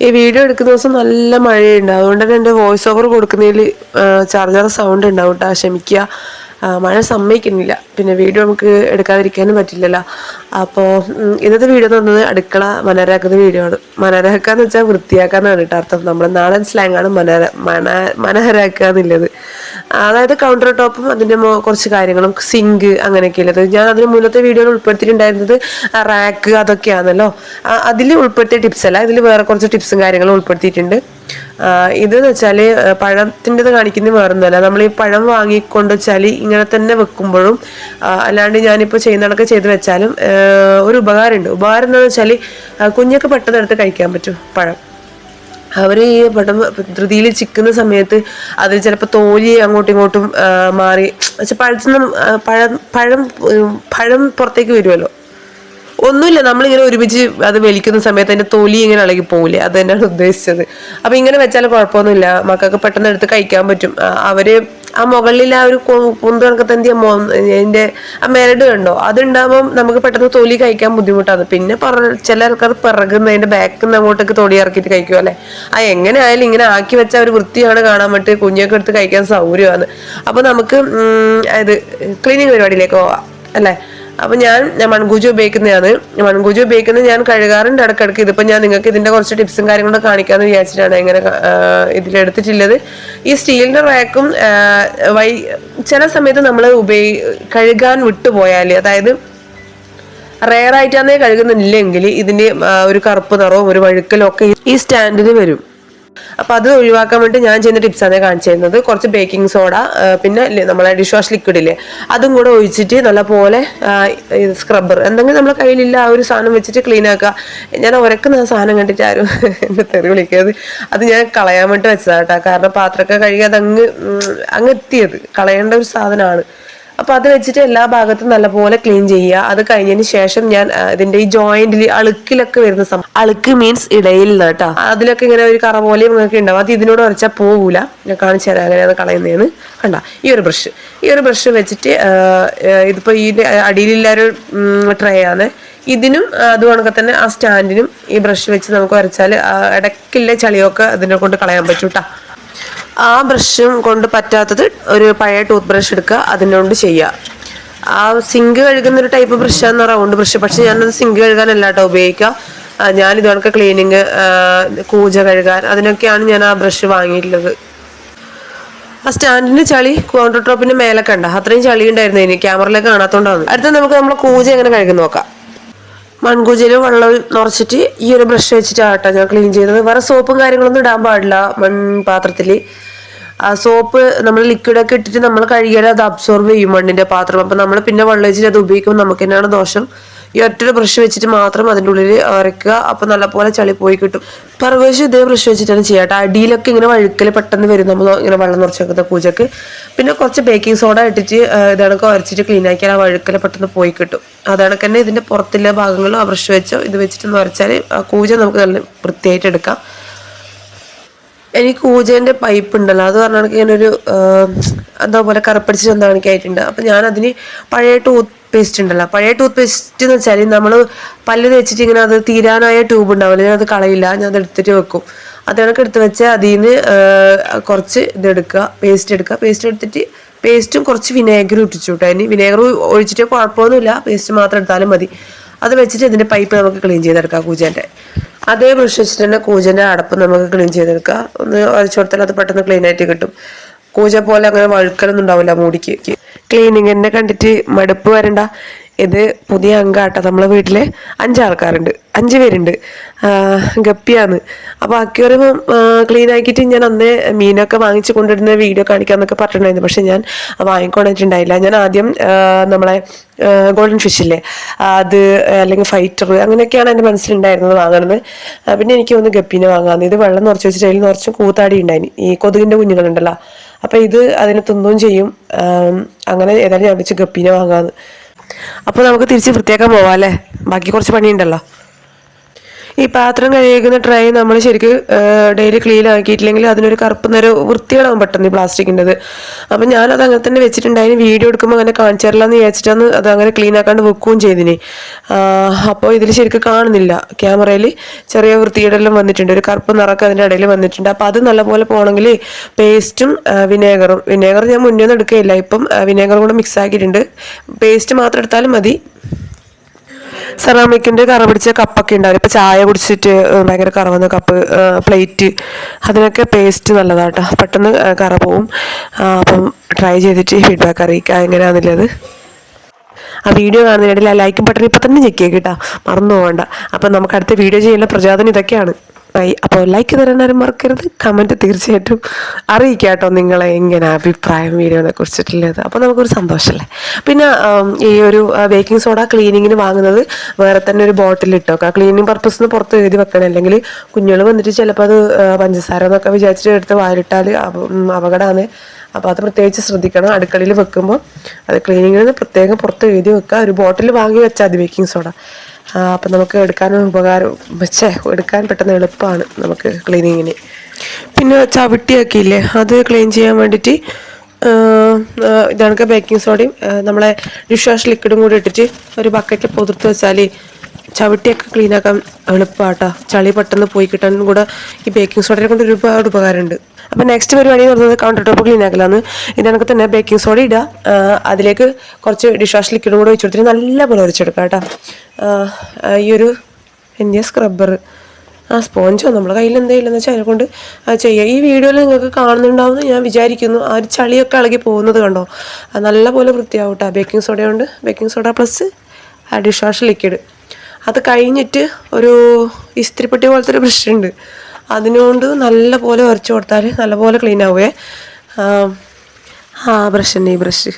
ഈ വീഡിയോ എടുക്കുന്ന ദിവസം നല്ല മഴയുണ്ട്. അതുകൊണ്ട് തന്നെ എൻ്റെ വോയിസ് ഓവർ കൊടുക്കുന്നതിൽ ചാർജർ സൗണ്ട് ഉണ്ടാവും കേട്ടോ, ക്ഷമിക്കുക. മഴ സമ്മതിക്കുന്നില്ല, പിന്നെ വീഡിയോ നമുക്ക് എടുക്കാതിരിക്കാനും പറ്റില്ലല്ലോ. അപ്പോൾ ഇന്നത്തെ വീഡിയോ എന്ന് പറഞ്ഞത് അടുക്കള മനരാക്കുന്ന വീഡിയോ ആണ്. മനരാക്കാന്ന് വെച്ചാൽ വൃത്തിയാക്കാന്നാണ് കേട്ടോ അർത്ഥം. നമ്മുടെ നാടൻ സ്ലാങ്ങാണ് മനഹരാക്കുക എന്നുള്ളത്. അതായത് കൗണ്ടർ ടോപ്പും അതിൻ്റെ കുറച്ച് കാര്യങ്ങളും സിങ്ക് അങ്ങനെയൊക്കെ ഉള്ളത്. ഞാൻ അതിന് മുന്നത്തെ വീഡിയോയിൽ ഉൾപ്പെടുത്തിയിട്ടുണ്ടായിരുന്നത് റാക്ക് അതൊക്കെയാണല്ലോ. അതിൽ ഉൾപ്പെടുത്തിയ ടിപ്സ് അല്ല, ഇതിൽ വേറെ കുറച്ച് ടിപ്സും കാര്യങ്ങളും ഉൾപ്പെടുത്തിയിട്ടുണ്ട്. ഇതെന്ന് വെച്ചാൽ പഴത്തിൻ്റെത് കാണിക്കുന്നത് വേറൊന്നുമല്ല. നമ്മൾ ഈ പഴം വാങ്ങിക്കൊണ്ട് വെച്ചാൽ ഇങ്ങനെ തന്നെ വെക്കുമ്പോഴും അല്ലാണ്ട് ഞാനിപ്പോൾ ചെയ്യുന്നതൊക്കെ ചെയ്ത് വെച്ചാലും ഒരു ഉപകാരമുണ്ട്. ഉപകാരം എന്താണെന്ന് വെച്ചാൽ കുഞ്ഞൊക്കെ പെട്ടെന്ന് എടുത്ത് കഴിക്കാൻ പറ്റും പഴം. അവർ ഈ പെട്ടെന്ന് ധൃതിയിൽ ചിക്കുന്ന സമയത്ത് അതിൽ ചിലപ്പോൾ തോലി അങ്ങോട്ടും ഇങ്ങോട്ടും മാറി പഴത്തിൽ നിന്ന് പഴം പുറത്തേക്ക് വരുമല്ലോ. ഒന്നുമില്ല, നമ്മളിങ്ങനെ ഒരുമിച്ച് അത് വലിക്കുന്ന സമയത്ത് അതിൻ്റെ തൊലി ഇങ്ങനെ ഇളകി പോകില്ലേ, അത് തന്നെയാണ് ഉദ്ദേശിച്ചത്. അപ്പം ഇങ്ങനെ വെച്ചാൽ കുഴപ്പമൊന്നുമില്ല, മക്കൾക്ക് പെട്ടെന്ന് എടുത്ത് കഴിക്കാൻ പറ്റും. അവര് ആ മുകളിൽ ആ ഒരു പൊന്ത് കണക്കത്തെ അതിൻ്റെ ആ മെരട് കണ്ടോ, അതുണ്ടാകുമ്പം നമുക്ക് പെട്ടെന്ന് തൊലി കഴിക്കാൻ ബുദ്ധിമുട്ടാണ്. പിന്നെ ചില ആൾക്കാർ പിറകുന്ന അതിൻ്റെ ബാക്കിൽ നിന്ന് അങ്ങോട്ടേക്ക് തൊലി ഇറക്കിയിട്ട് കഴിക്കും അല്ലേ. എങ്ങനെ ആയാലും ഇങ്ങനെ ആക്കി വെച്ചാൽ ഒരു വൃത്തിയാണ് കാണാൻ പറ്റും, കുഞ്ഞൊക്കെ എടുത്ത് കഴിക്കാൻ സൗകര്യമാണ്. അപ്പോൾ നമുക്ക് ഇത് ക്ലീനിങ് പരിപാടിയിലേക്ക് പോവാം അല്ലേ. അപ്പം ഞാൻ മൺകൂജ ഉപയോഗിക്കുന്നതാണ്. മൺകൂജ ഉപയോഗിക്കുന്നത് ഞാൻ കഴുകാറുണ്ട് ഇടയ്ക്കിടയ്ക്ക്. ഇതിപ്പോൾ ഞാൻ നിങ്ങൾക്ക് ഇതിൻ്റെ കുറച്ച് ടിപ്സും കാര്യങ്ങളൊക്കെ കാണിക്കാമെന്ന് വിചാരിച്ചിട്ടാണ് ഇങ്ങനെ ഇതിലെടുത്തിട്ടുള്ളത്. ഈ സ്റ്റീലിൻ്റെ റാക്കും ചില സമയത്ത് നമ്മൾ കഴുകാൻ വിട്ടുപോയാൽ, അതായത് റെയറായിട്ടാണേ കഴുകുന്നില്ലെങ്കിൽ ഇതിന് ഒരു കറുപ്പ് നിറവും ഒരു വഴുക്കലും ഒക്കെ ഈ സ്റ്റാൻഡിന് വരും. അപ്പൊ അത് ഒഴിവാക്കാൻ വേണ്ടി ഞാൻ ചെയ്യുന്ന ടിപ്സാണ് കാണിച്ചു തരുന്നത്. കുറച്ച് ബേക്കിംഗ് സോഡ, പിന്നെ നമ്മളെ ഡിഷ് വാഷ് ലിക്വിഡ് ഇല്ലേ, അതും കൂടെ ഒഴിച്ചിട്ട് നല്ലപോലെ സ്ക്രബ്ബർ എന്തെങ്കിലും നമ്മളെ കയ്യിലില്ല ആ ഒരു സാധനം വെച്ചിട്ട് ക്ലീൻ ആക്കുക. ഞാൻ ഉരക്കുന്ന സാധനം കണ്ടിട്ട് ആരും എന്നെ തെറി വിളിക്കരുത്. അത് ഞാൻ കളയാൻ വേണ്ടി വെച്ചതാണ് കേട്ടോ. കാരണം പാത്രമൊക്കെ കഴുകി അങ്ങ് എത്തിയത് കളയേണ്ട ഒരു സാധനമാണ്. അപ്പൊ അത് വെച്ചിട്ട് എല്ലാ ഭാഗത്തും നല്ലപോലെ ക്ലീൻ ചെയ്യുക. അത് കഴിഞ്ഞതിന് ശേഷം ഞാൻ ഇതിന്റെ ഈ ജോയിന്റിൽ അളുക്കിലൊക്കെ വരുന്ന അളുക്ക് മീൻസ് ഇടയിൽ കേട്ടോ, അതിലൊക്കെ ഇങ്ങനെ ഒരു കറ പോലെയും ഒക്കെ ഉണ്ടാവും. അത് ഇതിനോട് ഉരച്ചാൽ പോകൂല. ഞാൻ കാണിച്ചു തരാം അങ്ങനെയാണ് കളയുന്നതെന്ന്. കണ്ട ഈ ഒരു ബ്രഷ് വെച്ചിട്ട് ഇതിപ്പോ ഈ അടിയിലുള്ളൊരു ട്രേ ആണ്. ഇതിനും അതുകൊണ്ടൊക്കെ തന്നെ ആ സ്റ്റാൻഡിനും ഈ ബ്രഷ് വെച്ച് നമുക്ക് ഉരച്ചാൽ ഇടയ്ക്കില്ല ചളിയൊക്കെ അതിനെ കൊണ്ട് കളയാൻ പറ്റും കേട്ടോ. ആ ബ്രഷും കൊണ്ട് പറ്റാത്തത് ഒരു പഴയ ടൂത്ത് ബ്രഷ് എടുക്കുക, അതിനോണ്ട് ചെയ്യുക. ആ സിങ്ക് കഴുകുന്ന ഒരു ടൈപ്പ് ബ്രഷാന്ന് റൗണ്ട് ബ്രഷ്. പക്ഷെ ഞാനത് സിങ്ക് കഴുകാനല്ല കേട്ടോ ഉപയോഗിക്കുക. ഞാൻ ഇതൊക്കെ ക്ലീനിങ്, കൂജ കഴുകാൻ അതിനൊക്കെയാണ് ഞാൻ ആ ബ്രഷ് വാങ്ങിയിട്ടുള്ളത്. ആ സ്റ്റാൻഡിന് ചളി കൗണ്ടർ ടോപ്പിന്റെ മേലെ കണ്ട അത്രയും ചളി ഉണ്ടായിരുന്നു. ഇനി ക്യാമറയിലേക്ക് കാണാത്തോണ്ടാണ്. അടുത്ത നമുക്ക് നമ്മളെ കൂജ എങ്ങനെ കഴുകുന്ന നോക്കാം. മൺകൂജയിൽ വെള്ളം നിറച്ചിട്ട് ഈ ഒരു ബ്രഷ് വെച്ചിട്ടാട്ടോ ഞാൻ ക്ലീൻ ചെയ്യുന്നത്. വേറെ സോപ്പും കാര്യങ്ങളൊന്നും ഇടാൻ പാടില്ല മൺപാത്രത്തിൽ. ആ സോപ്പ് നമ്മൾ ലിക്വിഡൊക്കെ ഇട്ടിട്ട് നമ്മൾ കഴുകിയാൽ അത് അബ്സോർബ് ചെയ്യും മണ്ണിന്റെ പാത്രം. അപ്പം നമ്മൾ പിന്നെ വെള്ളം വെച്ചിട്ട് അത് ഉപയോഗിക്കുമ്പോൾ നമുക്ക് തന്നെയാണ് ദോഷം. ഈ ഒറ്റൊരു ബ്രഷ് വെച്ചിട്ട് മാത്രം അതിൻ്റെ ഉള്ളിൽ അരയ്ക്കുക. അപ്പം നല്ലപോലെ ചളി പോയി കിട്ടും. പറവേശം ഇതേ ബ്രഷ് വെച്ചിട്ടാണ് ചെയ്യാട്ടോ. അടിയിലൊക്കെ ഇങ്ങനെ വഴുക്കൽ പെട്ടെന്ന് വരും നമ്മൾ ഇങ്ങനെ വെള്ളം നിറച്ച് വെക്കുന്ന പൂജക്ക്. പിന്നെ കുറച്ച് ബേക്കിംഗ് സോഡ ഇട്ടിട്ട് ഇതണക്ക് അരച്ചിട്ട് ക്ലീൻ ആക്കിയാൽ ആ വഴുക്കൽ പെട്ടെന്ന് പോയി കിട്ടും. അതണക്ക് തന്നെ ഇതിൻ്റെ പുറത്തുള്ള ഭാഗങ്ങളും ആ ബ്രഷ് വെച്ചോ ഇത് വെച്ചിട്ട് നിറച്ചാൽ ആ കൂജ നമുക്ക് നല്ല വൃത്തിയായിട്ട് എടുക്കാം. എനിക്ക് കൂജേൻ്റെ പൈപ്പ് ഉണ്ടല്ലോ, അത് പറഞ്ഞാൽ ഇങ്ങനെ ഒരു എന്താ പോലെ കറുപ്പടിച്ച് എന്താണിക്കായിട്ടുണ്ട്. അപ്പം ഞാനതിന് പഴയ ടൂത്ത് പേസ്റ്റ് ഉണ്ടല്ലോ, പഴയ ടൂത്ത് പേസ്റ്റ് എന്ന് വെച്ചാൽ നമ്മൾ പല്ല് തേച്ചിട്ട് ഇങ്ങനെ അത് തീരാനായ ട്യൂബ് ഉണ്ടാവില്ല, ഞാൻ അത് കളയില്ല, ഞാൻ അത് എടുത്തിട്ട് വെക്കും. അതൊക്കെ എടുത്ത് വെച്ചാൽ അതിൽ നിന്ന് കുറച്ച് ഇതെടുക്കുക, പേസ്റ്റ് എടുക്കുക. പേസ്റ്റ് എടുത്തിട്ട് പേസ്റ്റും കുറച്ച് വിനേഗറും ഇട്ടിച്ചു കേട്ടോ. അതിന് വിനേഗർ ഒഴിച്ചിട്ട് കുഴപ്പമൊന്നുമില്ല, പേസ്റ്റ് മാത്രം എടുത്താലും മതി. അത് വെച്ചിട്ട് ഇതിൻ്റെ പൈപ്പ് നമുക്ക് ക്ലീൻ ചെയ്തെടുക്കാം കൂജേൻ്റെ. അതേ ബ്രഷ് വെച്ചിട്ട് തന്നെ കൂജൻ്റെ അടപ്പ് നമുക്ക് ക്ലീൻ ചെയ്തെടുക്കുക. ഒന്ന് അരച്ചു കൊടുത്താൽ അത് പെട്ടെന്ന് ക്ലീൻ ആയിട്ട് കിട്ടും. കൂജ പോലെ അങ്ങനെ വഴുക്കലൊന്നും ഉണ്ടാവില്ല മൂടിക്ക്. ക്ലീനിങ് എന്നെ കണ്ടിട്ട് മടുപ്പ് വരണ്ട. ഇത് പുതിയ അംഗാട്ടോ. നമ്മളെ വീട്ടിൽ 5 ആൾക്കാരുണ്ട്, 5 പേരുണ്ട്. ഗപ്പിയാന്ന്. അപ്പോൾ അക്വേറിയം ക്ലീൻ ആക്കിയിട്ട് ഞാൻ അന്നേ മീനൊക്കെ വാങ്ങിച്ചു കൊണ്ടിരുന്ന വീഡിയോ കാണിക്കാമെന്നൊക്കെ പറഞ്ഞിട്ടുണ്ടായിരുന്നു. പക്ഷെ ഞാൻ വാങ്ങിക്കൊണ്ടിട്ടുണ്ടായില്ല. ഞാൻ ആദ്യം നമ്മളെ ഗോൾഡൻ ഫിഷില്ലേ അത്, അല്ലെങ്കിൽ ഫൈറ്റർ, അങ്ങനെയൊക്കെയാണ് എൻ്റെ മനസ്സിലുണ്ടായിരുന്നത് വാങ്ങുന്നത്. പിന്നെ എനിക്ക് ഒന്ന് ഗപ്പീനെ വാങ്ങാമെന്ന്. ഇത് വെള്ളം നിറച്ച് വെച്ചിട്ട് അതിൽ നിറച്ചും കൂത്താടി ഉണ്ടായിന്, ഈ കൊതുകിൻ്റെ കുഞ്ഞുങ്ങളുണ്ടല്ലോ. അപ്പം ഇത് അതിനെ തിന്നുകയും ചെയ്യും. അങ്ങനെ ഏതായാലും ഞാൻ വെച്ച് ഗപ്പീനെ വാങ്ങാമെന്ന്. അപ്പോൾ നമുക്ക് തിരിച്ച് വൃത്തിയാക്കാൻ പോവാം അല്ലേ, ബാക്കി കുറച്ച് പണിയുണ്ടല്ലോ. ഈ പാത്രം കഴുകുന്ന ട്രൈ നമ്മൾ ശരിക്കും ഡെയിലി ക്ലീൻ ആക്കിയിട്ടില്ലെങ്കിൽ അതിനൊരു കറുപ്പ് നിറം വൃത്തികളാവും പെട്ടെന്ന് ഈ പ്ലാസ്റ്റിക്കിൻ്റെത്. അപ്പം ഞാനത് അങ്ങനെ തന്നെ വെച്ചിട്ടുണ്ടായിരുന്നു. വീഡിയോ എടുക്കുമ്പോൾ അങ്ങനെ കാണിച്ചു തരില്ലെന്ന് വിചാരിച്ചിട്ടാണ് അത് അങ്ങനെ ക്ലീൻ ആക്കാണ്ട് വെക്കുകയും ചെയ്തിന്. അപ്പോൾ ഇതിൽ ശരിക്കും കാണുന്നില്ല, ക്യാമറയിൽ ചെറിയ വൃത്തികേടെല്ലാം വന്നിട്ടുണ്ട്, ഒരു കറുപ്പ് നിറമൊക്കെ അതിൻ്റെ ഇടയിൽ വന്നിട്ടുണ്ട്. അപ്പോൾ അത് നല്ലപോലെ പോകണമെങ്കിൽ പേസ്റ്റും വിനേഗർ ഞാൻ മുന്നേ ഒന്നും എടുക്കുകയില്ല, ഇപ്പം വിനേഗറും കൂടെ മിക്സ് ആക്കിയിട്ടുണ്ട്. പേസ്റ്റ് മാത്രം എടുത്താലും മതി. സെറാമിക്കിൻ്റെ കറ പിടിച്ച കപ്പൊക്കെ ഉണ്ടാവും, ഇപ്പോൾ ചായ കുടിച്ചിട്ട് ഭയങ്കര കറ വന്ന കപ്പ്, പ്ലേറ്റ്, അതിനൊക്കെ പേസ്റ്റ് നല്ലതാട്ടോ, പെട്ടെന്ന് കറ പോവും. അപ്പം ട്രൈ ചെയ്തിട്ട് ഫീഡ്ബാക്ക് അറിയിക്കുക എങ്ങനെയാണെന്നുള്ളത്. ആ വീഡിയോ കാണുന്നതിനിടയിൽ ആ ലൈക്ക് ബട്ടൺ ഇപ്പം തന്നെ ചെക്ക് ചെയ്യുക കേട്ടോ, മറന്നു പോകണ്ട. അപ്പം നമുക്ക് അടുത്ത വീഡിയോ ചെയ്യാനുള്ള പ്രചോദനം ഇതൊക്കെയാണ്. അപ്പോൾ ലൈക്ക് തരാനും മറക്കരുത്, കമൻറ്റ് തീർച്ചയായിട്ടും അറിയിക്കുക കേട്ടോ നിങ്ങളെ എങ്ങനെ അഭിപ്രായം വീഡിയോനെ കുറിച്ചിട്ടുള്ളത്. അപ്പോൾ നമുക്കൊരു സന്തോഷമല്ലേ. പിന്നെ ഈ ഒരു ബേക്കിംഗ് സോഡ ക്ലീനിങ്ങിന് വാങ്ങുന്നത് വേറെ തന്നെ ഒരു ബോട്ടിൽ ഇട്ടോക്കുക, ക്ലീനിങ് പർപ്പസിന് പുറത്ത് എഴുതി വെക്കണം, അല്ലെങ്കിൽ കുഞ്ഞുങ്ങൾ വന്നിട്ട് ചിലപ്പോൾ അത് പഞ്ചസാര എന്നൊക്കെ വിചാരിച്ചിട്ട് എടുത്ത് വായിലിട്ടാൽ അപകടമാണ്. അപ്പോൾ അത് പ്രത്യേകിച്ച് ശ്രദ്ധിക്കണം. അടുക്കളയിൽ വെക്കുമ്പോൾ അത് ക്ലീനിങ്ങിന് പ്രത്യേകം പുറത്ത് എഴുതി വെക്കുക. ഒരു ബോട്ടിൽ വാങ്ങി വെച്ചാൽ മതി ബേക്കിംഗ് സോഡ. അപ്പം നമുക്ക് എടുക്കാനും എടുക്കാൻ പെട്ടെന്ന് എളുപ്പമാണ് നമുക്ക് ക്ലീനിങ്ങിന്. പിന്നെ ചവിട്ടിയൊക്കെ ഇല്ലേ, അത് ക്ലീൻ ചെയ്യാൻ വേണ്ടിയിട്ട് ഇതാണ് ബേക്കിംഗ് സോഡയും നമ്മളെ ഡിഷ് വാഷ് ലിക്വിഡും കൂടി ഇട്ടിട്ട് ഒരു ബക്കറ്റിൽ പൊതിർത്ത് വെച്ചാൽ ചവിട്ടിയൊക്കെ ക്ലീൻ ആക്കാൻ എളുപ്പമാട്ടോ. ചളി പെട്ടെന്ന് പോയി കിട്ടാനും കൂടെ ഈ ബേക്കിംഗ് സോഡയെ കൊണ്ട് ഒരുപാട് ഉപകാരമുണ്ട്. അപ്പം നെക്സ്റ്റ് പരിപാടി എന്ന് പറയുന്നത് കൗണ്ടർ ടോപ്പ് ക്ലീൻ ആക്കലാണ്. ഇതിനൊക്കെ തന്നെ ബേക്കിംഗ് സോഡ ഇടുക, അതിലേക്ക് കുറച്ച് ഡിഷ് വാഷ് ലിക്വിഡും കൂടെ ഒഴിച്ചു കൊടുത്തിട്ട് നല്ലപോലെ ഉരച്ചെടുക്കുക കേട്ടോ. ഈ ഒരു എന്തിയ സ്ക്രബ്ബർ, സ്പോഞ്ചോ നമ്മുടെ കയ്യിൽ എന്തെങ്കിലും വെച്ചാൽ അതിനെ കൊണ്ട് ചെയ്യുക. ഈ വീഡിയോയിൽ നിങ്ങൾക്ക് കാണുന്നുണ്ടാവുമെന്ന് ഞാൻ വിചാരിക്കുന്നു. ആ ഒരു ചളിയൊക്കെ ഇളകി പോകുന്നത് കണ്ടോ, നല്ലപോലെ വൃത്തിയാവും കേട്ടോ. ബേക്കിംഗ് സോഡ കൊണ്ട്, baking soda plus dish wash liquid. അത് കഴിഞ്ഞിട്ട് ഒരു ഇസ്തിരിപ്പെട്ടി പോലത്തെ ഒരു ബ്രഷ് ഉണ്ട്, അതിനുകൊണ്ട് നല്ലപോലെ ഉരച്ചു കൊടുത്താൽ നല്ലപോലെ ക്ലീൻ ആവുമേ. ബ്രഷ് തന്നെ, ഈ ബ്രഷ്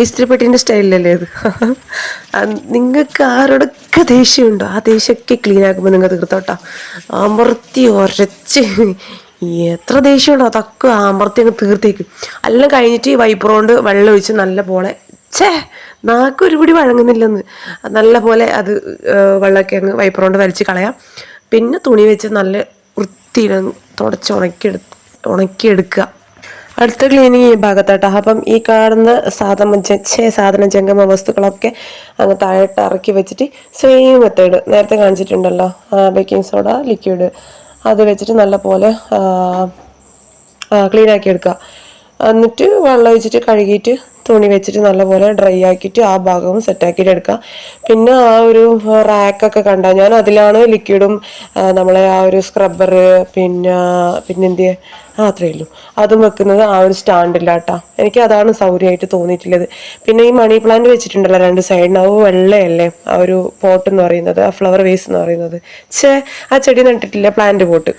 ഇസ്തിരിപ്പെട്ടിൻ്റെ സ്റ്റൈലിലല്ലേ അത്. നിങ്ങൾക്ക് ആരോടൊക്കെ ദേഷ്യമുണ്ടോ ആ ദേഷ്യമൊക്കെ ക്ലീൻ ആക്കുമ്പോൾ നിങ്ങൾ തീർത്തോട്ടോ. അമർത്തി ഉരച്ച് എത്ര ദേഷ്യമുണ്ടോ അതൊക്കെ അമർത്തി അങ്ങ് തീർത്തേക്കും. എല്ലാം കഴിഞ്ഞിട്ട് വൈപ്പർ കൊണ്ട് വെള്ളം ഒഴിച്ച് നല്ല പോലെ നാക്ക് ഒരുപിടി വഴങ്ങുന്നില്ലെന്ന് നല്ല പോലെ അത് വെള്ളമൊക്കെ അങ്ങ് വൈപ്പർ കൊണ്ട് വലിച്ച് കളയാം. പിന്നെ തുണി വെച്ച് നല്ല വൃത്തിയിൽ തുടച്ച് ഉണക്കിയെടുക്കുക. അടുത്ത ക്ലീനിങ് ഈ ഭാഗത്താട്ടോ. അപ്പം ഈ കാണുന്ന സാധന ജംഗമ വസ്തുക്കളൊക്കെ അങ്ങ് താഴോട്ട് ഇറക്കി വെച്ചിട്ട് സെയിം മെത്തേഡ് നേരത്തെ കാണിച്ചിട്ടുണ്ടല്ലോ, ബേക്കിംഗ് സോഡ ലിക്വിഡ് അത് വെച്ചിട്ട് നല്ല പോലെ ക്ലീൻ ആക്കി എടുക്കുക. എന്നിട്ട് വെള്ളം ഒഴിച്ചിട്ട് കഴുകിയിട്ട് തുണി വെച്ചിട്ട് നല്ലപോലെ ഡ്രൈ ആക്കിയിട്ട് ആ ഭാഗവും സെറ്റാക്കിയിട്ട് എടുക്കുക. പിന്നെ ആ ഒരു റാക്കൊക്കെ കണ്ടാൽ ഞാൻ അതിലാണ് ലിക്വിഡും നമ്മളെ ആ ഒരു സ്ക്രബ്ബർ പിന്നെന്ത് അത്രയേ ഉള്ളൂ അതും വെക്കുന്നത്. ആ ഒരു സ്റ്റാൻഡില്ലാട്ടാ, എനിക്ക് അതാണ് സൗകര്യമായിട്ട് തോന്നിയിട്ടുള്ളത്. പിന്നെ ഈ മണി പ്ലാന്റ് വെച്ചിട്ടുണ്ടല്ലോ രണ്ട് സൈഡിന്, അത് വെള്ളയല്ലേ ആ ഒരു പോട്ട് എന്ന് പറയുന്നത്, ആ ഫ്ലവർ വേസ് എന്ന് പറയുന്നത്. ആ ചെടി നട്ടിട്ടില്ല, പ്ലാന്റ് പോട്ട്.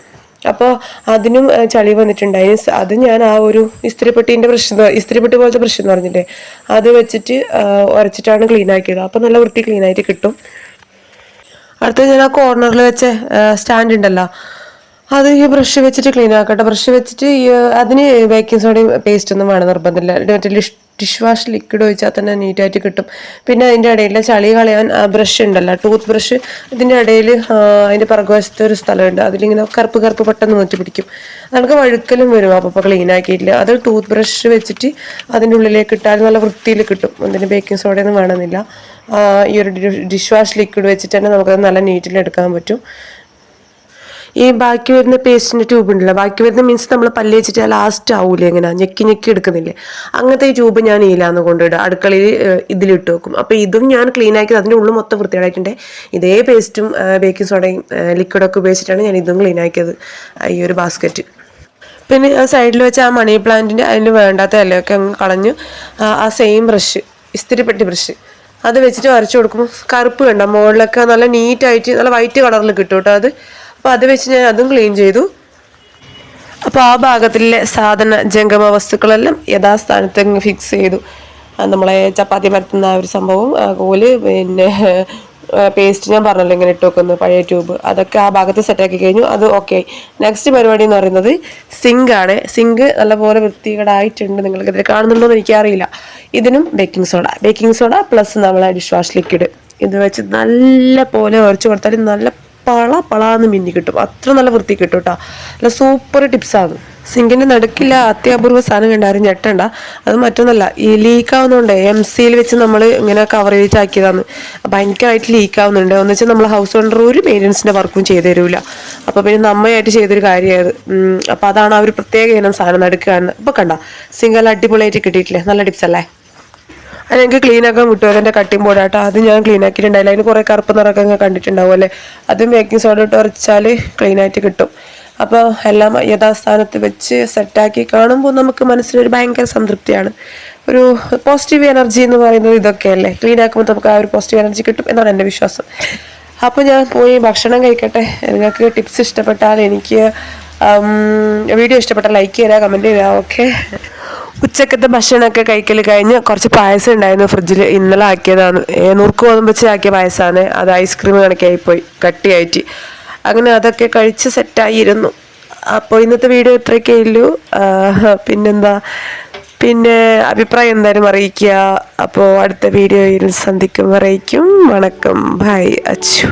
അപ്പോൾ അതിനും ചളി വന്നിട്ടുണ്ടായി. അത് ഞാൻ ആ ഒരു ഇസ്തിരിപ്പെട്ടി പോലത്തെ ബ്രഷ് എന്ന് പറഞ്ഞില്ലേ, അത് വെച്ചിട്ട് ഉരച്ചിട്ടാണ് ക്ലീൻ ആക്കിയത്. അപ്പോൾ നല്ല വൃത്തി ക്ലീൻ ആയിട്ട് കിട്ടും. അടുത്ത ഞാൻ ആ കോർണറിൽ വെച്ച സ്റ്റാൻഡ് ഉണ്ടല്ലോ, അത് ഈ ബ്രഷ് വെച്ചിട്ട് ക്ലീൻ ആക്കട്ടെ. ബ്രഷ് വെച്ചിട്ട് അതിന് ബേക്കിംഗ് സോഡയും പേസ്റ്റ് ഒന്നും വേണം നിർബന്ധമില്ല. മറ്റേ ഡിഷ് വാഷ് ലിക്വിഡ് ഒഴിച്ചാൽ തന്നെ നീറ്റായിട്ട് കിട്ടും. പിന്നെ അതിൻ്റെ ഇടയിൽ ചളി കളയാൻ ബ്രഷ് ഉണ്ടല്ലോ, ടൂത്ത് ബ്രഷ്, ഇതിൻ്റെ ഇടയിൽ അതിൻ്റെ പുറകുവശത്തെ ഒരു സ്ഥലമുണ്ട്, അതിലിങ്ങനെ കറുപ്പ് പെട്ടെന്ന് നോറ്റി പിടിക്കും, നമുക്ക് വഴുക്കലും വരും. അപ്പോൾ ക്ലീൻ ആക്കിയിട്ടില്ല, അത് ടൂത്ത് ബ്രഷ് വെച്ചിട്ട് അതിൻ്റെ ഉള്ളിലേക്ക് ഇട്ടാൽ നല്ല വൃത്തിയിൽ കിട്ടും. അതിന് ബേക്കിംഗ് സോഡയൊന്നും വേണമെന്നില്ല. ഈ ഒരു ഡിഷ് വാഷ് ലിക്വിഡ് വെച്ചിട്ട് തന്നെ നമുക്കത് നല്ല നീറ്റിൽ എടുക്കാൻ പറ്റും. ഈ ബാക്കി വരുന്ന പേസ്റ്റിൻ്റെ ട്യൂബ് ഉണ്ടല്ലോ, ബാക്കി വരുന്ന മീൻസ് നമ്മൾ പല്ല് വെച്ചിട്ട് ലാസ്റ്റ് ആവൂലേ, എങ്ങനെ ഞെക്കി എടുക്കുന്നില്ലേ, അങ്ങനത്തെ ഈ ട്യൂബ് ഞാൻ ഈലാന്ന് കൊണ്ടിടുക, അടുക്കളയിൽ ഇതിലിട്ട് വെക്കും. അപ്പോൾ ഇതും ഞാൻ ക്ലീൻ ആക്കി അതിൻ്റെ ഉള്ളിൽ മൊത്തം വൃത്തിയായിട്ടുണ്ട്. ഇതേ പേസ്റ്റും ബേക്കിംഗ് സോഡയും ലിക്വിഡൊക്കെ ഉപയോഗിച്ചിട്ടാണ് ഞാൻ ഇതും ക്ലീൻ ആക്കിയത്, ഈ ഒരു ബാസ്ക്കറ്റ്. പിന്നെ ആ സൈഡിൽ വെച്ച് ആ മണി പ്ലാന്റിൻ്റെ അതിന് വേണ്ടാത്ത ഇലയൊക്കെ അങ്ങ് കളഞ്ഞ് ആ സെയിം ബ്രഷ്, ഇസ്തിരിപ്പെട്ടി ബ്രഷ്, അത് വെച്ചിട്ട് വരച്ചു കൊടുക്കുമ്പോൾ കറുപ്പ് കണ്ട മുകളിലൊക്കെ നല്ല നീറ്റായിട്ട് നല്ല വൈറ്റ് കളറിൽ കിട്ടും കേട്ടോ അത്. അപ്പോൾ അത് വെച്ച് ഞാൻ അതും ക്ലീൻ ചെയ്തു. അപ്പോൾ ആ ഭാഗത്തിലെ ജംഗമ വസ്തുക്കളെല്ലാം യഥാസ്ഥാനത്ത് ഫിക്സ് ചെയ്തു. നമ്മളെ ചപ്പാത്തി പരത്തുന്ന ആ ഒരു സംഭവം, കോല്, പിന്നെ പേസ്റ്റ് ഞാൻ പറഞ്ഞല്ലോ ഇങ്ങനെ ഇട്ട് വെക്കുന്നു, പഴയ ട്യൂബ്, അതൊക്കെ ആ ഭാഗത്ത് സെറ്റാക്കി കഴിഞ്ഞു. അത് ഓക്കെ. നെക്സ്റ്റ് പരിപാടി എന്ന് പറയുന്നത് സിങ്കാണ്. സിങ്ക് നല്ലപോലെ വൃത്തികേടായിട്ടുണ്ട്, നിങ്ങൾക്ക് ഇതിൽ കാണുന്നുണ്ടോ എന്ന് എനിക്കറിയില്ല. ഇതിനും ബേക്കിംഗ് സോഡ പ്ലസ് നമ്മളെ ഡിഷ് വാഷ് ലിക്വിഡ് ഇത് വെച്ച് നല്ല പോലെ ഉരച്ചു കൊടുത്താൽ നല്ല പളാന്ന് മിന്നി കിട്ടും. അത്ര നല്ല വൃത്തി കിട്ടും കേട്ടോ. നല്ല സൂപ്പർ ടിപ്സാണ്. സിങ്കിന്റെ നടുക്കില്ല അത്യപൂർവ്വ സാധനം കണ്ടാരും ഞെട്ടണ്ട. അത് മറ്റൊന്നല്ല, ഈ ലീക്ക് ആവുന്നതുകൊണ്ട് MC വെച്ച് നമ്മൾ ഇങ്ങനെ കവർ ചെയ്താക്കിയതാണ്. ഭയങ്കരമായിട്ട് ലീക്ക് ആവുന്നുണ്ട്. എന്ന് വെച്ചാൽ നമ്മൾ ഹൗസ് ഓണർ ഒരു മെയിൻ്റനൻസിന്റെ വർക്കും ചെയ്തു തരൂല. അപ്പൊ പിന്നെ നമ്മയായിട്ട് ചെയ്തൊരു കാര്യമായത്. അപ്പൊ അതാണ് ആ ഒരു പ്രത്യേക ഇനം സാധനം നടുക്കുകയാണ്. ഇപ്പൊ കണ്ട സിംഗൽ അടിപൊളിയായിട്ട് കിട്ടിയിട്ടില്ലേ? നല്ല ടിപ്സ് അല്ലേ? അത് എനിക്ക് ക്ലീൻ ആക്കാൻ വിട്ടു. അതിൻ്റെ കട്ടിംഗ് ബോർഡാട്ടോ, അത് ഞാൻ ക്ലീൻ ആക്കിയിട്ടുണ്ടായില്ല. അതിന് കുറേ കറുപ്പ് നിറക്കം കണ്ടിട്ടുണ്ടാവും അല്ലേ? അതും ബേക്കിംഗ് സോഡ ഇട്ട് ഉറച്ചാൽ ക്ലീൻ ആയിട്ട് കിട്ടും. അപ്പോൾ എല്ലാം യഥാസ്ഥാനത്ത് വെച്ച് സെറ്റാക്കി കാണുമ്പോൾ നമുക്ക് മനസ്സിലൊരു ഭയങ്കര സംതൃപ്തിയാണ്. ഒരു പോസിറ്റീവ് എനർജി എന്ന് പറയുന്നത് ഇതൊക്കെയല്ലേ? ക്ലീൻ ആക്കുമ്പോൾ നമുക്ക് ആ ഒരു പോസിറ്റീവ് എനർജി കിട്ടും എന്നാണ് എൻ്റെ വിശ്വാസം. അപ്പോൾ ഞാൻ പോയി ഭക്ഷണം കഴിക്കട്ടെ. നിങ്ങൾക്ക് ടിപ്സ് ഇഷ്ടപ്പെട്ടാൽ എനിക്ക് വീഡിയോ ഇഷ്ടപ്പെട്ടാൽ ലൈക്ക് ചെയ്യുക, കമൻറ്റ് ചെയ്യുക. ഓക്കെ. ഉച്ചക്കത്തെ ഭക്ഷണമൊക്കെ കഴിക്കൽ കഴിഞ്ഞ് കുറച്ച് പായസം ഉണ്ടായിരുന്നു ഫ്രിഡ്ജിൽ. ഇന്നലെ ആക്കിയതാണ്. 100 ഗോതമ്പ് വെച്ച് ആക്കിയ പായസമാണ്. അത് ഐസ്ക്രീം കണക്കായിപ്പോയി, കട്ടിയായിട്ട്. അങ്ങനെ അതൊക്കെ കഴിച്ച് സെറ്റായിരുന്നു. അപ്പോൾ ഇന്നത്തെ വീഡിയോ ഇത്രയൊക്കെ ഉള്ളൂ. പിന്നെന്താ, പിന്നെ അഭിപ്രായം എന്തായാലും അറിയിക്കുക. അപ്പോൾ അടുത്ത വീഡിയോയിൽ സന്ധിക്കും. വരയ്ക്കും വണക്കം. ബൈ. അച്ചു.